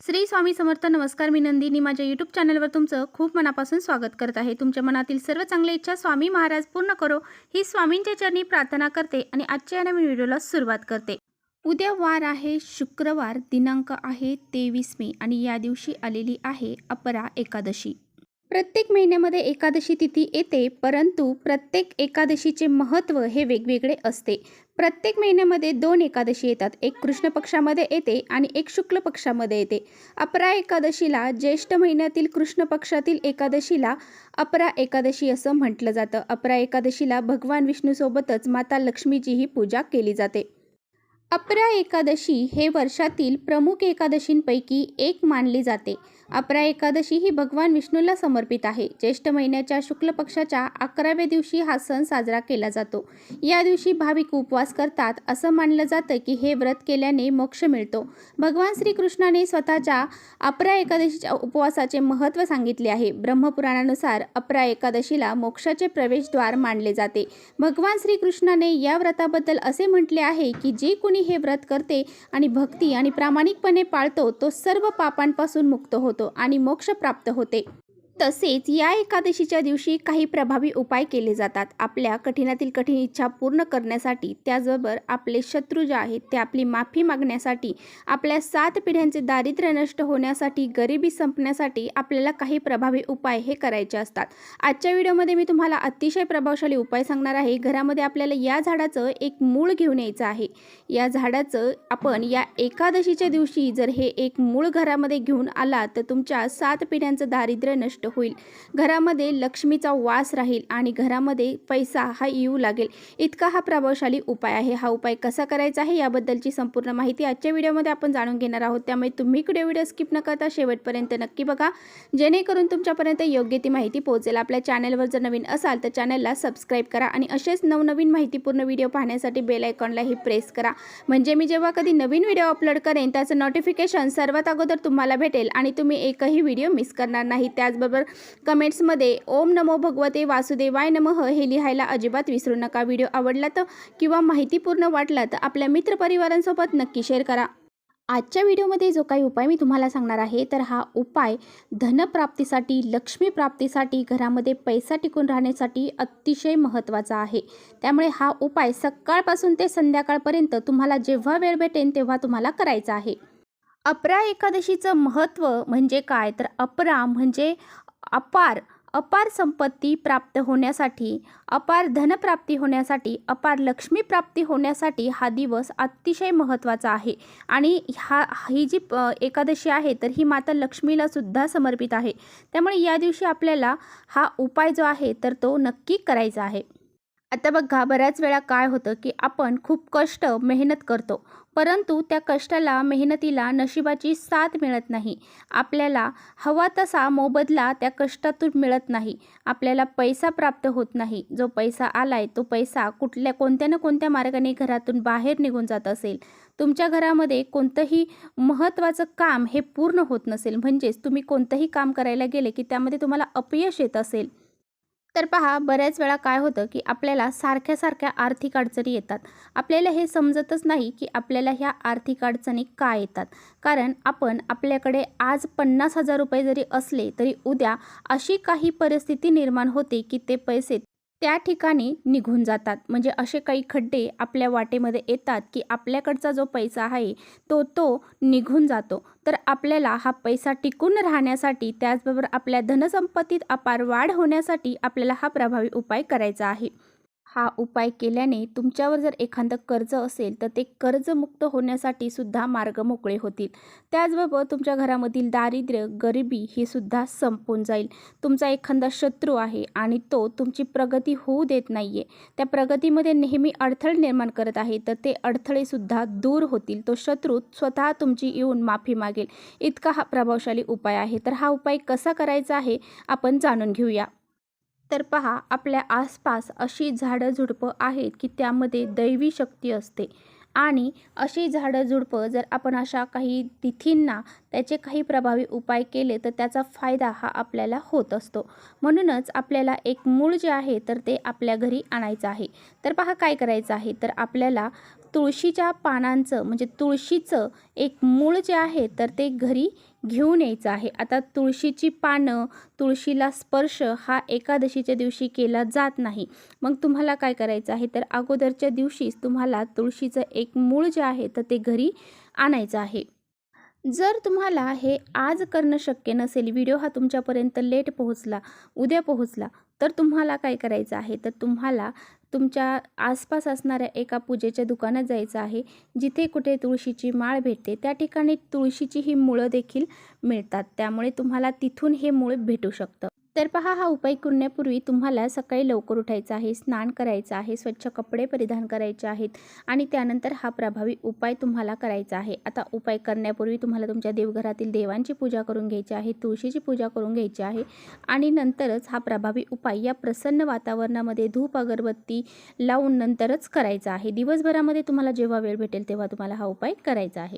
श्री स्वामी समर्थ. नमस्कार, मी नंदिनी. माझ्या यूट्यूब चॅनलवर तुमचं खूप मनापासून स्वागत करत आहे. तुमच्या मनातील सर्व चांगल्या इच्छा स्वामी महाराज पूर्ण करो ही स्वामींच्या चरणी प्रार्थना करते आणि आजच्या नवीन व्हिडिओला सुरुवात करते. उद्या वार आहे शुक्रवार, दिनांक आहे 23 मे आणि या दिवशी आलेली आहे अपरा एकादशी. प्रत्येक महिन्यामध्ये एकादशी तिथी येते, परंतु प्रत्येक एकादशीचे महत्त्व हे वेगवेगळे असते. प्रत्येक महिन्यामध्ये 2 एकादशी येतात. एक कृष्ण पक्षामध्ये येते आणि एक शुक्ल पक्षामध्ये येते. अपरा एकादशीला ज्येष्ठ महिन्यातील कृष्ण पक्षातील एकादशीला अपरा एकादशी असं म्हटलं जातं. अपरा एकादशीला भगवान विष्णूसोबतच माता लक्ष्मीचीही पूजा केली जाते. अपरा एकादशी हे वर्षातील प्रमुख एकादशींपैकी एक मानली जाते. अपरा एकादशी ही भगवान विष्णूला समर्पित आहे. ज्येष्ठ महिन्याच्या शुक्ल पक्षाच्या 11व्या दिवशी हा सण साजरा केला जातो. या दिवशी भाविक उपवास करतात. असं मानलं जातं की हे व्रत केल्याने मोक्ष मिळतो. भगवान श्रीकृष्णाने स्वतःच्या अपरा एकादशीच्या उपवासाचे महत्त्व सांगितले आहे. ब्रह्मपुराणानुसार अपरा एकादशीला मोक्षाचे प्रवेशद्वार मानले जाते. भगवान श्रीकृष्णाने या व्रताबद्दल असे म्हटले आहे की जे कोणी हे व्रत करते आणि भक्ती आणि प्रामाणिकपणे पाळतो तो सर्व पापांपासून मुक्त होतो आणि मोक्ष प्राप्त होते. तसेच या एकादशीच्या दिवशी काही प्रभावी उपाय केले जातात. आपल्या कठीणातील कठीण इच्छा पूर्ण करण्यासाठी, त्याचबरोबर आपले शत्रू जे आहेत ते आपली माफी मागण्यासाठी, आपल्या 7 पिढ्यांचे दारिद्र्य नष्ट होण्यासाठी, गरिबी संपण्यासाठी आपल्याला काही प्रभावी उपाय हे करायचे असतात. आजच्या व्हिडिओमध्ये मी तुम्हाला अतिशय प्रभावशाली उपाय सांगणार आहे. घरामध्ये आपल्याला या झाडाचं एक मूळ घेऊन यायचं आहे. या झाडाचं आपण या एकादशीच्या दिवशी जर हे एक मूळ घरामध्ये घेऊन आला तर तुमच्या 7 पिढ्यांचं दारिद्र्य नष्ट होईल. घरामध्ये लक्ष्मीचा वास राहील आणि घरामध्ये पैसा हा येऊ लागेल. इतका हा प्रभावशाली उपाय आहे. हा उपाय कसा करायचा आहे याबद्दलची संपूर्ण माहिती आजच्या व्हिडिओमध्ये आपण जाणून घेणार आहोत. त्यामुळे तुम्ही व्हिडिओ स्किप न करता शेवटपर्यंत नक्की बघा, जेणेकरून तुमच्यापर्यंत योग्य ती माहिती पोहोचेल. आपल्या चॅनलवर जर नवीन असाल तर चॅनलला सबस्क्राईब करा आणि असेच नवनवीन माहितीपूर्ण व्हिडिओ पाहण्यासाठी बेल आयकॉनलाही प्रेस करा, म्हणजे मी जेव्हा कधी नवीन व्हिडिओ अपलोड करेन त्याचं नोटिफिकेशन सर्वात अगोदर तुम्हाला भेटेल आणि तुम्ही एकही व्हिडिओ मिस करणार नाही. त्याचबरोबर कमेंट्समध्ये ओम नमो भगवते वासुदेवाय नमः हे लिहायला अजिबात विसरू नका. व्हिडिओ आवडला तर किंवा माहितीपूर्ण वाटला तर आपल्या मित्रपरिवारांसोबत नक्की शेअर करा. आजच्या व्हिडिओमध्ये जो काही उपाय मी तुम्हाला सांगणार आहे तर हा उपाय धनप्राप्तीसाठी, लक्ष्मी प्राप्तीसाठी, घरामध्ये पैसा टिकून राहण्यासाठी अतिशय महत्त्वाचा आहे. त्यामुळे हा उपाय सकाळपासून ते संध्याकाळपर्यंत तुम्हाला जेव्हा वेळ भेटेल तेव्हा तुम्हाला करायचा आहे. अपरा एकादशीचं महत्त्व म्हणजे काय, तर अपरा म्हणजे अपार अपार संपत्ती प्राप्त होण्यासाठी, अपार धनप्राप्ती होण्यासाठी, अपार लक्ष्मी प्राप्ती होण्यासाठी हा दिवस अतिशय महत्त्वाचा आहे. आणि ही जी एकादशी आहे तर ही माता लक्ष्मीला सुद्धा समर्पित आहे. त्यामुळे या दिवशी आपल्याला हा उपाय जो आहे तर तो नक्की करायचा आहे. आता बघा, बऱ्याच वेळा काय होतं की आपण खूप कष्ट मेहनत करतो, परंतु त्या कष्टाला, मेहनतीला नशिबाची साथ मिळत नाही. आपल्याला हवा तसा मोबदला त्या कष्टातून मिळत नाही. आपल्याला पैसा प्राप्त होत नाही. जो पैसा आलाय तो पैसा कोणत्या ना कोणत्या मार्गाने घरातून बाहेर निघून जात असेल. तुमच्या घरामध्ये कोणतंही महत्त्वाचं काम हे पूर्ण होत नसेल, म्हणजेच तुम्ही कोणतंही काम करायला गेले की त्यामध्ये तुम्हाला अपयश येत असेल, तर पहा, बऱ्याच वेळा काय होतं की आपल्याला सारख्या आर्थिक अडचणी येतात. आपल्याला हे समजतच नाही की आपल्याला ह्या आर्थिक अडचणी का येतात. कारण आपल्याकडे आज 50,000 रुपये जरी असले तरी उद्या अशी काही परिस्थिती निर्माण होते की ते पैसे त्या ठिकाणी निघून जातात. म्हणजे असे काही खड्डे आपल्या वाटेमध्ये येतात की आपल्याकडचा जो पैसा आहे तो निघून जातो. तर आपल्याला हा पैसा टिकून राहण्यासाठी, त्याचबरोबर आपल्या धनसंपत्तीत अपार वाढ होण्यासाठी आपल्याला हा प्रभावी उपाय करायचा आहे. हा उपाय केल्याने तुमच्यावर जर एखादं कर्ज असेल तर ते कर्जमुक्त होण्यासाठी सुद्धा मार्ग मोकळे होतील. त्याचबरोबर तुमच्या घरामधील दारिद्र्य, गरिबी ही सुद्धा संपून जाईल. तुमचा एखादा शत्रू आहे आणि तो तुमची प्रगती होऊ देत नाहीये, त्या प्रगतीमध्ये नेहमी अडथळे निर्माण करत आहे, तर ते अडथळे सुद्धा दूर होतील. तो शत्रू स्वतः तुमची येऊन माफी मागेल. इतका हा प्रभावशाली उपाय आहे. तर हा उपाय कसा करायचा आहे आपण जाणून घेऊया. तर पहा, आपल्या आसपास अशी झाडं झुडपं आहेत की त्यामध्ये दैवी शक्ती असते आणि अशी झाडं झुडपं जर आपण अशा काही तिथींना त्याचे काही प्रभावी उपाय केले तर त्याचा फायदा हा आपल्याला होत असतो. म्हणूनच आपल्याला एक मूळ जे आहे तर ते आपल्या घरी आणायचं आहे. तर पहा काय करायचं आहे, तर आपल्याला तुळशीच्या पानांचं म्हणजे तुळशीचं एक मूळ जे आहे तर ते घरी घेऊन यायचं आहे. आता तुळशीची पानं, तुळशीला स्पर्श हा एकादशीच्या दिवशी केला जात नाही. मग तुम्हाला काय करायचं आहे तर अगोदरच्या दिवशीच तुम्हाला तुळशीचं एक मूळ जे आहे तर ते घरी आणायचं आहे. जर तुम्हाला हे आज करणं शक्य नसेल, व्हिडिओ हा तुमच्यापर्यंत लेट पोहोचला, उद्या पोहोचला, तर तुम्हाला काय करायचं आहे तर तुम्हाला तुमच्या आसपास असणाऱ्या एका पूजेच्या दुकानात जायचं आहे. जिथे कुठे तुळशीची माळ भेटते त्या ठिकाणी तुळशीची ही मुळं देखील मिळतात. त्यामुळे तुम्हाला तिथून हे मूळ भेटू शकतं. तर पहा, हा उपाय करण्यापूर्वी तुम्हाला सकाळी लवकर उठायचं आहे, स्नान करायचं आहे, स्वच्छ कपडे परिधान करायचे आहेत आणि त्यानंतर हा प्रभावी उपाय तुम्हाला करायचा आहे. आता उपाय करण्यापूर्वी तुम्हाला तुमच्या देवघरातील देवांची पूजा करून घ्यायची आहे, तुळशीची पूजा करून घ्यायची आहे आणि नंतरच हा प्रभावी उपाय या प्रसन्न वातावरणामध्ये धूप अगरबत्ती लावून नंतरच करायचा आहे. दिवसभरामध्ये तुम्हाला जेव्हा वेळ भेटेल तेव्हा तुम्हाला हा उपाय करायचा आहे.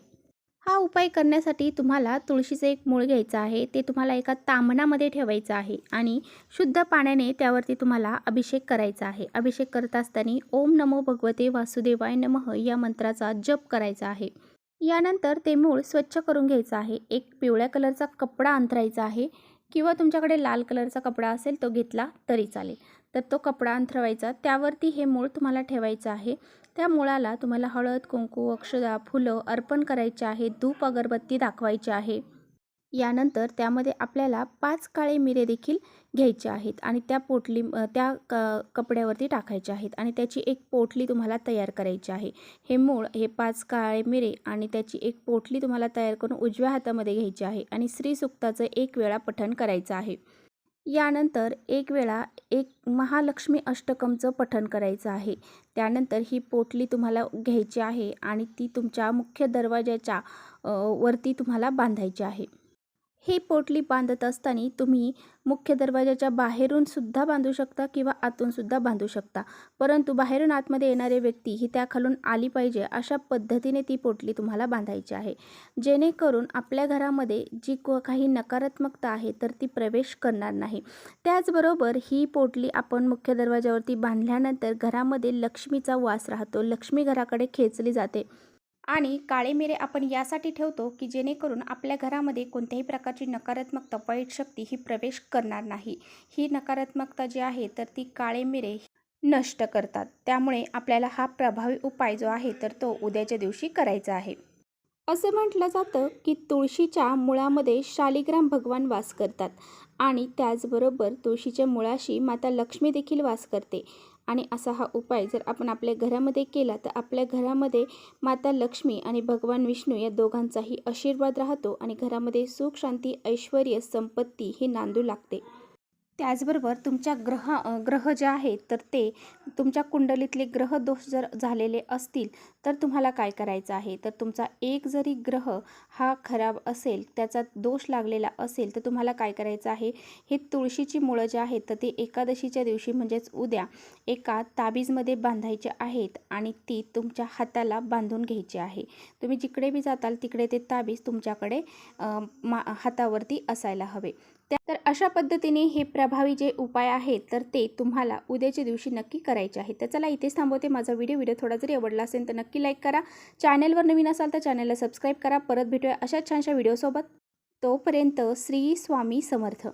हा उपाय करण्यासाठी तुम्हाला तुळशीचं एक मूळ घ्यायचं आहे. ते तुम्हाला एका ताम्हणामध्ये ठेवायचं आहे आणि शुद्ध पाण्याने त्यावरती तुम्हाला अभिषेक करायचा आहे. अभिषेक करत असताना ओम नमो भगवते वासुदेवाय नमः या मंत्राचा जप करायचा आहे. यानंतर ते मूळ स्वच्छ करून घ्यायचं आहे. एक पिवळ्या कलरचा कपडा अंथरायचा आहे किंवा तुमच्याकडे लाल कलरचा कपडा असेल तो घेतला तरी चालेल. तर तो कपडा अंथरवायचा, त्यावरती हे मूळ तुम्हाला ठेवायचं आहे. त्या मुळाला तुम्हाला हळद, कुंकू, अक्षदा, फुलं अर्पण करायचे आहे, धूप अगरबत्ती दाखवायची आहे. यानंतर त्यामध्ये आपल्याला 5 काळे मिरे देखील घ्यायचे आहेत आणि कपड्यावरती टाकायचे आहेत आणि त्याची एक पोटली तुम्हाला तयार करायची आहे. हे मूळ, हे 5 काळे मिरे आणि त्याची एक पोटली तुम्हाला तयार करून उजव्या हातामध्ये घ्यायची आहे आणि श्री सूक्ताचं 1 वेळा पठण करायचं आहे. यानंतर एक वेळा एक महालक्ष्मी अष्टकमचं पठण करायचं आहे. त्यानंतर ही पोटली तुम्हाला घ्यायची आहे आणि ती तुमच्या मुख्य दरवाजाच्या वरती तुम्हाला बांधायची आहे. ही पोटली बांधत असताना तुम्ही मुख्य दरवाजाच्या बाहेरून सुद्धा बांधू शकता किंवा आतून सुद्धा बांधू शकता. परंतु बाहेरून आतमध्ये येणारी व्यक्ती ही त्याखालून आली पाहिजे अशा पद्धतीने ती पोटली तुम्हाला बांधायची आहे. जेणेकरून आपल्या घरामध्ये जी काही नकारात्मकता आहे तर ती प्रवेश करणार नाही. त्याचबरोबर ही पोटली आपण मुख्य दरवाजावरती बांधल्यानंतर घरामध्ये लक्ष्मीचा वास राहतो, लक्ष्मी घराकडे खेचली जाते. आणि काळे मिरे आपण यासाठी ठेवतो की जेणेकरून आपल्या घरामध्ये कोणत्याही प्रकारची नकारात्मकता, वाईट शक्ती ही प्रवेश करणार नाही. ही नकारात्मकता जी आहे तर ती काळे मिरे नष्ट करतात. त्यामुळे आपल्याला हा प्रभावी उपाय जो आहे तर तो उद्याच्या दिवशी करायचा आहे. असं म्हटलं जातं की तुळशीच्या मुळामध्ये शालिग्राम भगवान वास करतात आणि त्याचबरोबर तुळशीच्या मुळाशी माता लक्ष्मी देखील वास करते. आणि असा हा उपाय जर आपण आपल्या घरामध्ये केला तर आपल्या घरामध्ये माता लक्ष्मी आणि भगवान विष्णू या दोघांचाही आशीर्वाद राहतो आणि घरामध्ये सुख, शांती, ऐश्वर्य, संपत्ती ही नांदू लागते. त्याचबरोबर तुमच्या ग्रह जे आहेत तर ते तुमच्या कुंडलीतले ग्रह दोष जर झालेले असतील तर तुम्हाला काय करायचं आहे तर तुमचा एक जरी ग्रह हा खराब असेल, त्याचा दोष लागलेला असेल तर तुम्हाला काय करायचं आहे, हे तुळशीची मुळं जे आहेत तर ते एकादशीच्या दिवशी म्हणजेच उद्या एका ताबीजमध्ये बांधायचे आहेत आणि ती तुमच्या हाताला बांधून घ्यायची आहे. तुम्ही जिकडे बी जाताल तिकडे ते ताबीज तुमच्याकडे हातावरती असायला हवे. तर अशा पद्धतीने हे प्रभावी जे उपाय आहेत तर ते तुम्हाला उद्याच्या दिवशी नक्की करायचे आहेत. तर चला इथेच थांबवते माझा व्हिडिओ थोडा जरी आवडला असेल तर नक्की लाईक करा. चॅनलवर नवीन असाल तर चॅनलला सबस्क्राईब करा. परत भेटूया अशा छानशा व्हिडिओसोबत. तोपर्यंत श्री स्वामी समर्थ.